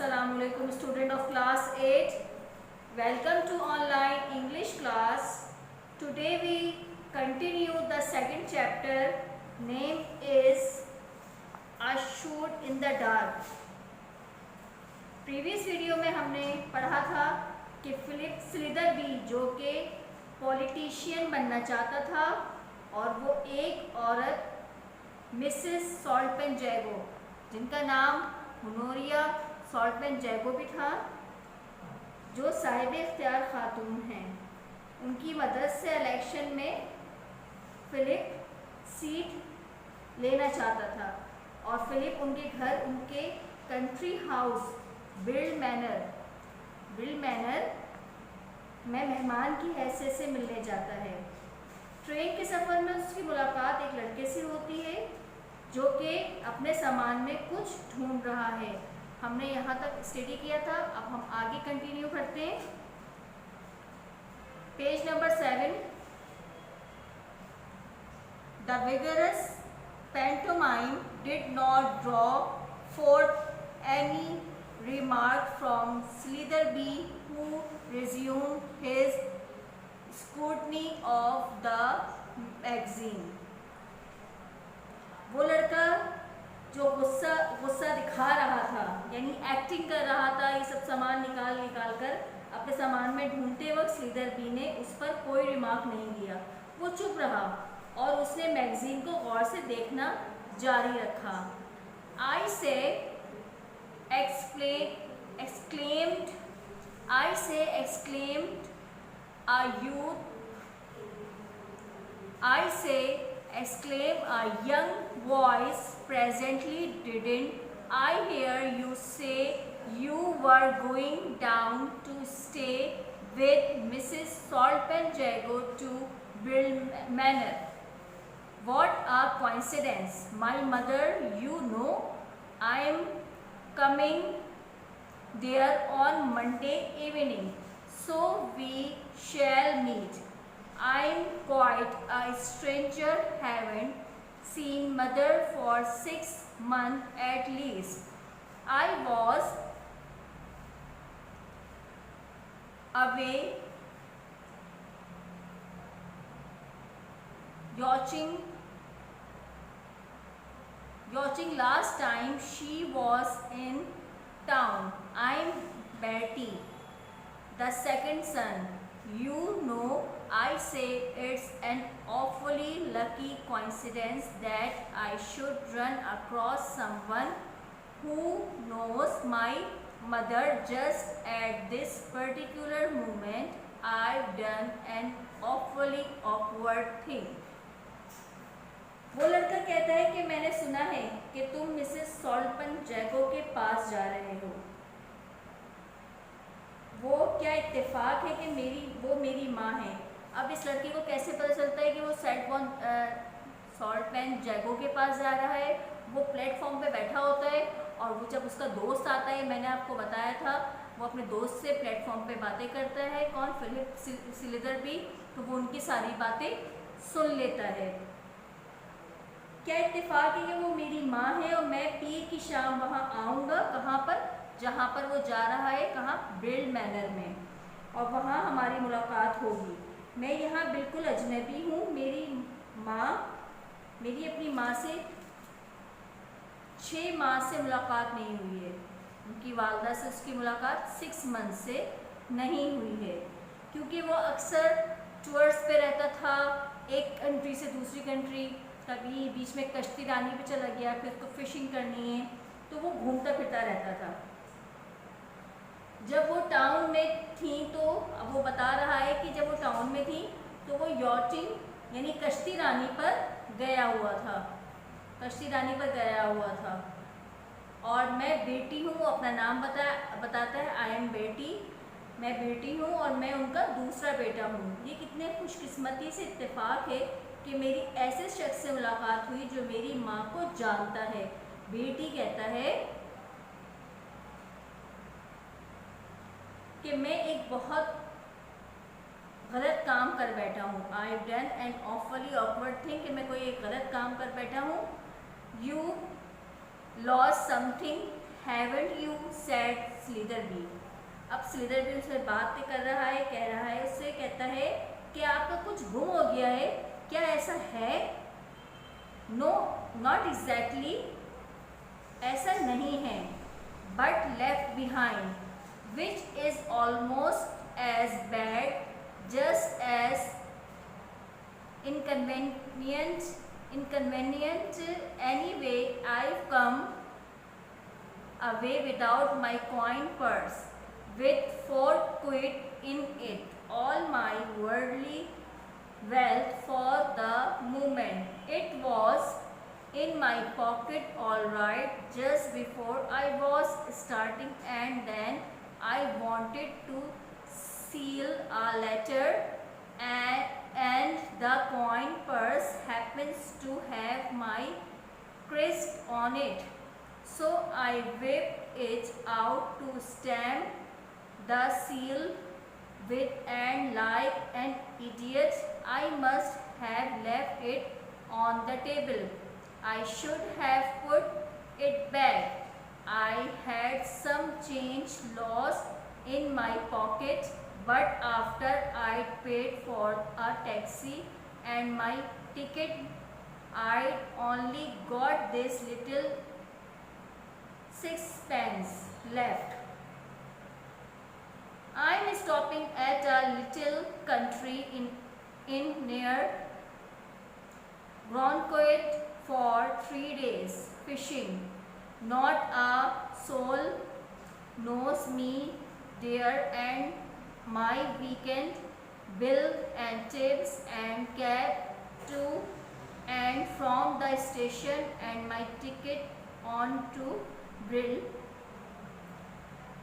Assalamualaikum student of class 8. Welcome to online English class. Today we continue the second chapter. Name is A Shoot in the Dark. Previous video में हमने पढ़ा था कि Philip स्लिदरबी जो कि politician बनना चाहता था और वो एक औरत मिसेस सॉल्टपेन-जैगो जिनका नाम होनोरिया सॉल्टपेन-जैगो भी था, जो साहिब इख्तियार खातून हैं, उनकी मदद से इलेक्शन में फिलिप सीट लेना चाहता था और फिलिप उनके घर, उनके कंट्री हाउस बिल्ड मैनर में मेहमान की हैसियत से मिलने जाता है। ट्रेन के सफ़र में उसकी मुलाकात एक लड़के से होती है जो कि अपने सामान में कुछ ढूंढ रहा है। हमने यहाँ तक स्टडी किया था, अब हम आगे कंटिन्यू करते हैं। Page number 7। The vigorous pantomime did not draw fourth any remark from Sliderby, who resumed his scrutiny of the magazine. वो लड़का जो गुस्सा दिखा रहा था, यानी एक्टिंग कर रहा था, ये सब सामान निकाल कर अपने सामान में ढूंढते वक्त स्लिदरबी ने उस पर कोई रिमार्क नहीं दिया। वो चुप रहा और उसने मैगजीन को गौर से देखना जारी रखा। I say exclaimed a young voice presently. Didn't I hear you say you were going down to stay with Mrs. Salt-Pen-Jago to Brill Manor? What a coincidence! My mother, you know, I am coming there on Monday evening, so we shall meet. I'm quite a stranger, haven't seen mother for 6 months at least. I was away yachting last time she was in town. I'm Betty, the second son. You know, I say it's an awfully lucky coincidence that I should run across someone who knows my mother just at this particular moment. I've done an awfully awkward thing. वो लड़का कहता है कि मैंने सुना है कि तुम मिसेस सॉल्टपेन-जैगो के पास जा रहे हो। वो क्या इत्तेफाक है कि वो मेरी माँ है। अब इस लड़के को कैसे पता चलता है कि वो सॉल्टपेन-जैगो के पास जा रहा है? वो प्लेटफॉर्म पे बैठा होता है और वो जब उसका दोस्त आता है, मैंने आपको बताया था, वो अपने दोस्त से प्लेटफॉर्म पे बातें करता है। कौन? फिलिप स्लिदरबी। तो वो उनकी सारी बातें सुन लेता है। क्या इत्तेफाक है कि वो मेरी माँ है और मैं पीर की शाम वहाँ आऊँगा। कहाँ पर? जहाँ पर वो जा रहा है। कहाँ? ब्रिल मैनर में। और वहाँ हमारी मुलाकात होगी। मैं यहाँ बिल्कुल अजनबी हूँ। मेरी अपनी माँ से 6 माह से मुलाकात नहीं हुई है। उनकी वालदा से उसकी मुलाकात 6 मंथ से नहीं हुई है, क्योंकि वो अक्सर टूर्स पे रहता था, एक कंट्री से दूसरी कंट्री। कभी बीच में कश्ती रानी पे चला गया, फिर उसको फिशिंग करनी है, तो वो घूमता फिरता रहता था। जब वो टाउन में थी, तो अब वो बता रहा है कि जब वो टाउन में थी तो वो यॉटिंग यानी कश्ती रानी पर गया हुआ था। और मैं बेटी हूँ, अपना नाम बताता है। आई एम बेटी, मैं बेटी हूँ और मैं उनका दूसरा बेटा हूँ। ये कितने खुशकिस्मती से इत्तेफाक है कि मेरी ऐसे शख्स से मुलाकात हुई जो मेरी माँ को जानता है। बेटी कहता है कि मैं एक बहुत गलत काम कर बैठा हूँ। I done an awfully awkward thing, कि मैं कोई एक गलत काम कर बैठा हूँ। You lost something, haven't you, said Slitherby. अब स्लीदर बी उससे बात कर रहा है, कह रहा है उससे, कहता है कि आपका कुछ गुम हो गया है, क्या ऐसा है? नो नॉट एग्जैक्टली, ऐसा नहीं है, but left behind which is almost as bad, just as inconvenient anyway. I've come away without my coin purse with 4 quid in it, all my worldly wealth for the moment. It was in my pocket all right just before I was starting, and then I wanted to seal a letter, and the coin purse happens to have my crest on it, so I whipped it out to stamp the seal with, and like an idiot I must have left it on the table. I should have put it back. I had some change lost in my pocket, but after I paid for a taxi and my ticket, I only got this little 6 pence left. I am stopping at a little country in near Gronkoit for 3 days fishing. Not a soul knows me there, and my weekend bill and tips and cab to and from the station and my ticket on to Brill.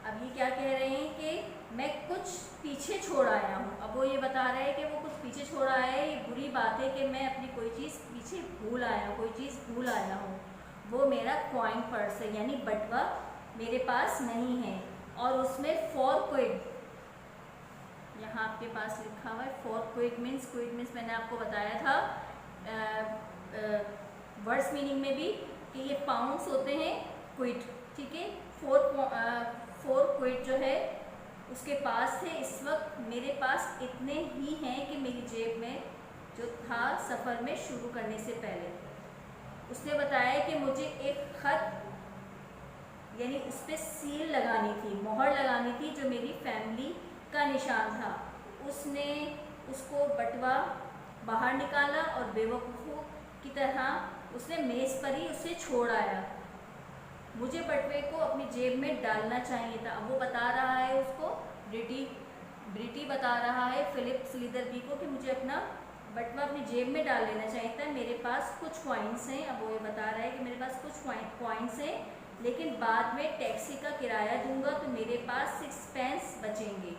अब ये क्या कह रहे हैं कि मैं कुछ पीछे छोड़ आया हूँ। अब वो ये बता रहे हैं कि वो कुछ पीछे छोड़ आया है। ये बुरी बात है कि मैं अपनी कोई चीज़ पीछे भूल आया हूँ, कोई चीज़ भूल आया हूँ। वो मेरा कॉइन पर्स है, यानी बटवा मेरे पास नहीं है, और उसमें 4 क्विड, यहाँ आपके पास लिखा हुआ है 4 क्विड मीन्स मैंने आपको बताया था वर्ड्स मीनिंग में भी कि ये पाउंड्स होते हैं, क्विड, ठीक है। 4 क्विड जो है उसके पास थे। इस वक्त मेरे पास इतने ही हैं कि मेरी जेब में जो था सफ़र में शुरू करने से पहले। उसने बताया कि मुझे एक ख़त, यानी उस पर सील लगानी थी, मोहर लगानी थी, जो मेरी फैमिली का निशान था। उसने उसको बटवा बाहर निकाला और बेवकूफ़ों की तरह उसने मेज़ पर ही उसे छोड़ आया। मुझे बटवे को अपनी जेब में डालना चाहिए था। अब वो बता रहा है उसको, ब्रिटी बता रहा है फिलिप स्लीदर बी को कि मुझे अपना बटवा अपनी जेब में डाल लेना चाहिए था, मेरे पास कुछ कॉइन्स हैं। अब वो ये बता रहा है कि मेरे पास कुछ कॉइन्स हैं, लेकिन बाद में टैक्सी का किराया दूंगा तो मेरे पास 6 पेंस बचेंगे।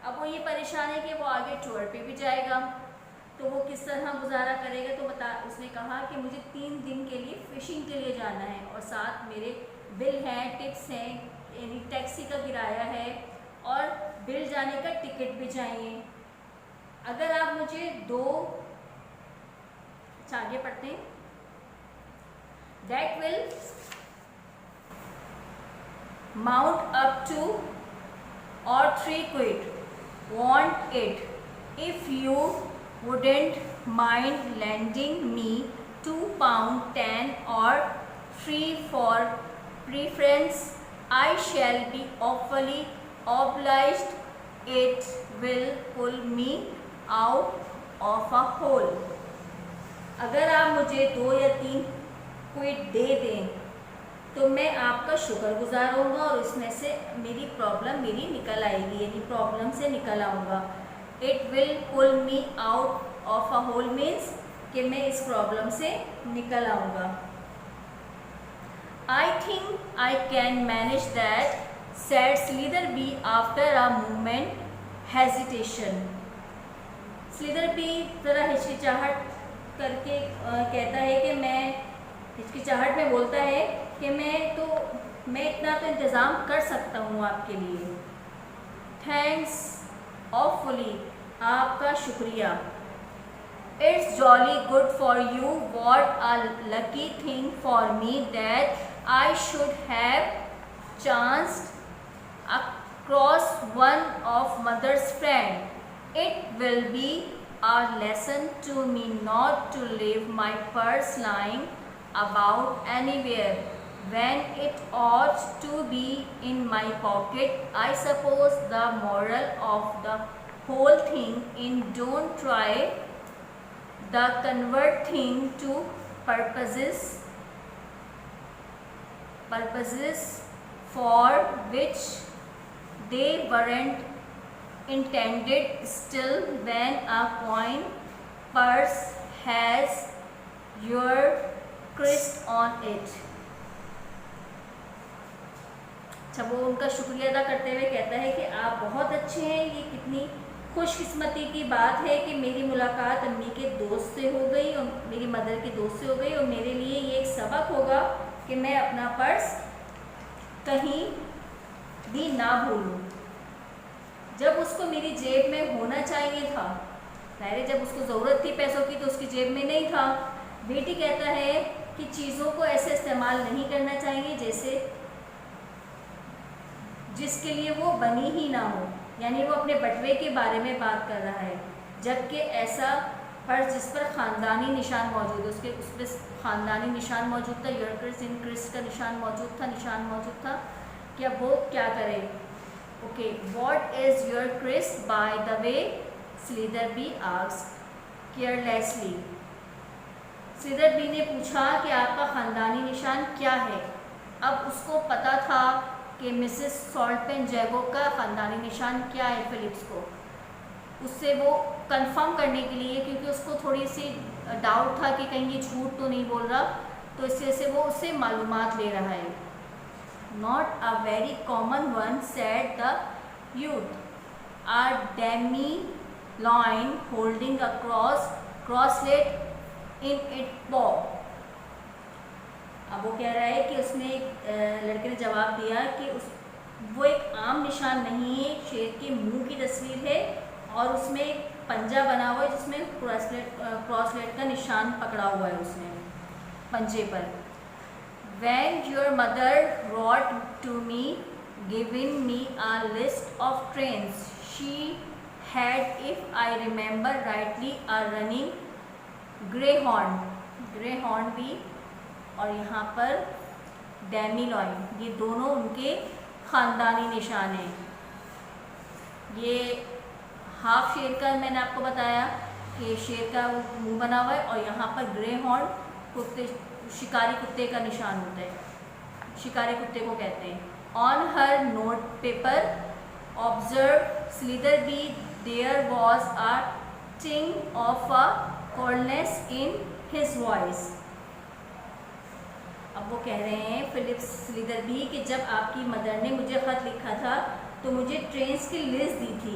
अब वो ये परेशान है कि वो आगे टूर पे भी जाएगा, तो वो किस तरह गुजारा करेगा। तो उसने कहा कि मुझे 3 दिन के लिए फ़िशिंग के लिए जाना है, और साथ मेरे बिल हैं, टिप्स हैं, यानी टैक्सी का किराया है, और बिल जाने का टिकट भी चाहिए। अगर आप मुझे आगे पढ़ते हैं, that will mount up to और 3 quid, want it if you wouldn't mind lending me £2.10 or 3 for preference. I shall be awfully obliged. It will pull me out of a hole. अगर आप मुझे 2 या 3 क्विड दे दें तो मैं आपका शुक्रगुजार होऊंगा, और इसमें से मेरी प्रॉब्लम निकल आएगी, यानी प्रॉब्लम से निकल आऊँगा। It will pull me out of a hole means कि मैं इस प्रॉब्लम से निकल आऊँगा। I think I can manage that, said Slitherby after a moment hesitation. Slitherby ज़रा हिचकिचाहट करके कहता है कि हिचकिचाहट में बोलता है कि मैं इतना तो इंतज़ाम कर सकता हूँ आपके लिए। थैंक्स ऑफुली, आपका शुक्रिया। It's jolly good for you, what a lucky thing for me that I should have chanced across one of mother's friend, it will be a lesson to me not to leave my purse lying about anywhere when it ought to be in my pocket. I suppose the moral of the whole thing in don't try the convert thing to purposes for which they weren't intended. Still, when a coin purse has your crest on it. अच्छा, वो उनका शुक्रिया अदा करते हुए कहता है कि आप बहुत अच्छे हैं, ये कितनी खुशकिस्मती की बात है कि मेरी मुलाकात अम्मी के दोस्त से हो गई और मेरी मदर के दोस्त से हो गई, और मेरे लिए ये एक सबक होगा कि मैं अपना पर्स कहीं भी ना भूलूं। जब उसको मेरी जेब में होना चाहिए था, पहले जब उसको ज़रूरत थी पैसों की तो उसकी जेब में नहीं था। बेटी कहता है कि चीज़ों को ऐसे इस्तेमाल नहीं करना चाहिए जैसे जिसके लिए वो बनी ही ना हो, यानी वो अपने बटवे के बारे में बात कर रहा है, जबकि ऐसा पर्स जिस पर ख़ानदानी निशान मौजूद है, उस पर ख़ानदानी निशान मौजूद था, योर क्रिस्ट इन क्रिस्ट का निशान मौजूद था। कि अब वो क्या करे। Okay, what is your crest by the way, Slitherby asked carelessly. Slitherby ने पूछा कि आपका ख़ानदानी निशान क्या है। अब उसको पता था कि मिसेस सॉल्टपेन जैगो का ख़ानदानी निशान क्या है फिलिप्स को। उससे वो कंफर्म करने के लिए, क्योंकि उसको थोड़ी सी डाउट था कि कहीं ये झूठ तो नहीं बोल रहा, तो इस वजह से वो उससे मालूमात ले रहा है। Not a very common one said the youth, a demi lion holding a crosslet in it paw. अब वो कह रहा है कि उसने एक लड़के ने जवाब दिया कि वो एक आम निशान नहीं है, शेर के मुंह की तस्वीर है और उसमें एक पंजा बना हुआ है जिसमें क्रॉसलेट का निशान पकड़ा हुआ है उसने पंजे पर। When your mother wrote to me giving me a list of trains she had, if I remember rightly, a running greyhound भी और यहाँ पर डेमिलॉइन, ये दोनों उनके ख़ानदानी निशान हैं। ये हाफ शेर का मैंने आपको बताया कि शेर का मुंह बना हुआ है और यहाँ पर ग्रेहॉर्न कुत्ते, शिकारी कुत्ते का निशान होता है, शिकारी कुत्ते को कहते हैं। On her note paper observed Slitherby there was a tinge of a coldness in his voice. अब वो कह रहे हैं फिलिप्स स्लीदरबी कि जब आपकी मदर ने मुझे ख़त लिखा था तो मुझे ट्रेन्स की लिस्ट दी थी,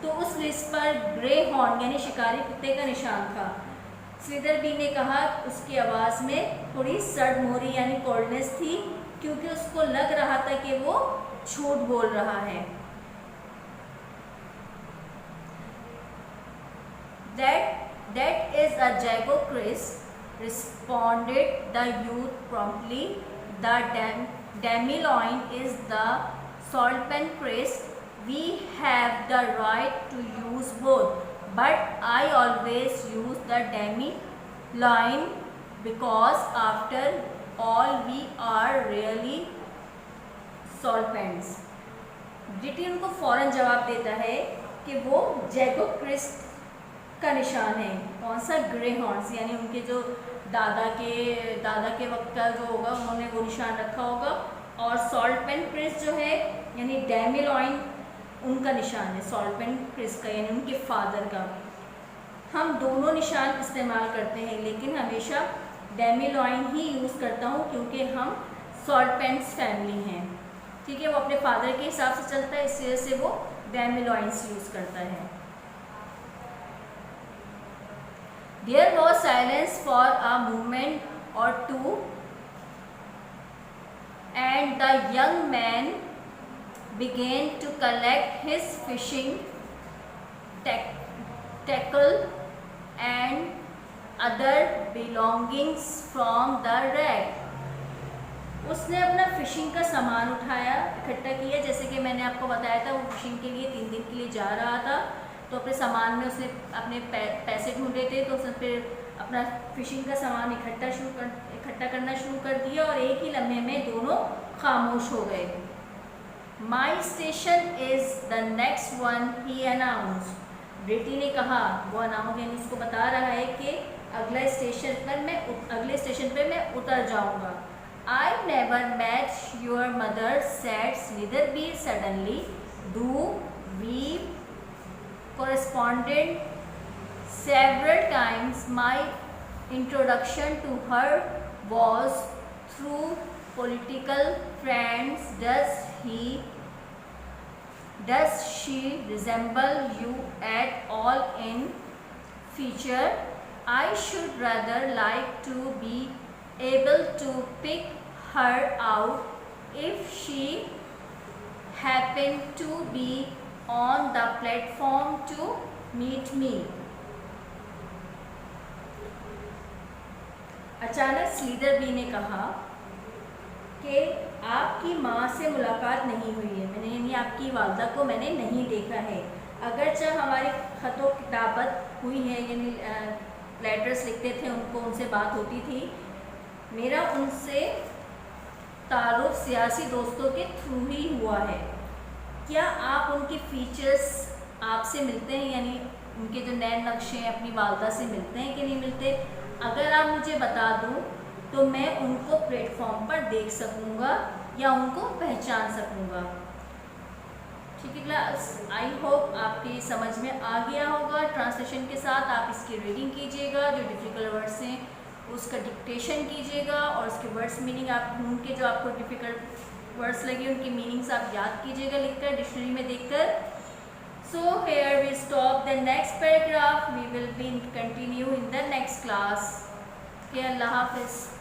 तो उस लिस्ट पर ग्रे हॉर्न यानी शिकारी कुत्ते का निशान था। स्लीदरबी ने कहा उसकी आवाज़ में थोड़ी सड़मोरी यानी कोल्डनेस थी, क्योंकि उसको लग रहा था कि वो झूठ बोल रहा है। That is a Jago Chris, responded the youth promptly. The Damiloin is the Saltpen Chris. We have the right to use both, but I always use the Damiloin because after all we are really Saltpens. GT उनको फ़ौरन जवाब देता है कि वो जैगो Christ का निशान है। कौन सा? ग्रे हॉर्न्स, यानी उनके जो दादा के वक्त का जो होगा उन्होंने वो निशान रखा होगा। और सॉल्ट पेन क्रिस जो है यानी डेमिलॉइन उनका निशान है, सॉल्ट पेन क्रिस का यानी उनके फादर का। हम दोनों निशान इस्तेमाल करते हैं, लेकिन हमेशा डेमिलॉइन ही यूज़ करता हूँ क्योंकि हम सॉल्ट पेन्स फैमिली हैं। ठीक है, वो अपने फादर के हिसाब से चलता है, इस वजह से वो डेमिलॉइंस यूज़ करता है। There was silence for a moment or two, and the young man began to collect his fishing tackle and other belongings from the wreck. उसने अपना फ़िशिंग का सामान उठाया, इकट्ठा किया। जैसे कि मैंने आपको बताया था, वो फ़िशिंग के लिए 3 दिन के लिए जा रहा था, तो अपने सामान में उसने अपने पैसे ढूंढे थे, तो उसने फिर अपना फ़िशिंग का सामान इकट्ठा करना शुरू कर दिया और एक ही लम्हे में दोनों खामोश हो गए। My station is the next one, he announced. ब्रिटी ने कहा, वो अनाउंस यानी उसको बता रहा है कि अगले स्टेशन पर मैं उतर जाऊंगा। I never met your mother, said Slitherbeer suddenly. Do we corresponded several times. My introduction to her was through political friends. Does she resemble you at all in feature? I should rather like to be able to pick her out if she happened to be on the platform to meet me. अचानक स्लीदरबी ने कहा कि आपकी माँ से मुलाकात नहीं हुई है, मैंने यानी आपकी वालदा को मैंने नहीं देखा है। अगरचे हमारी ख़तो किताबत हुई है, यानी लेटर्स लिखते थे उनको, उनसे बात होती थी, मेरा उनसे ताल्लुक़ सियासी दोस्तों के थ्रू ही हुआ है। क्या आप उनके फीचर्स आपसे मिलते हैं, यानी उनके जो नए नक्शे हैं अपनी वालदा से मिलते हैं कि नहीं मिलते? अगर आप मुझे बता दूं तो मैं उनको प्लेटफॉर्म पर देख सकूंगा या उनको पहचान सकूंगा। ठीक है क्लास, आई होप आपके समझ में आ गया होगा। ट्रांसलेशन के साथ आप इसकी रीडिंग कीजिएगा, जो डिफ़िकल्ट वर्ड्स हैं उसका डिक्टेशन कीजिएगा और उसके वर्ड्स मीनिंग आप ढूंढ के जो आपको डिफ़िकल्ट वर्ड्स लगे उनकी मीनिंग्स आप याद कीजिएगा लिखकर, डिक्शनरी में देखकर। So here we stop the next paragraph. We will be continue in the next class. Okay, Allah Hafiz.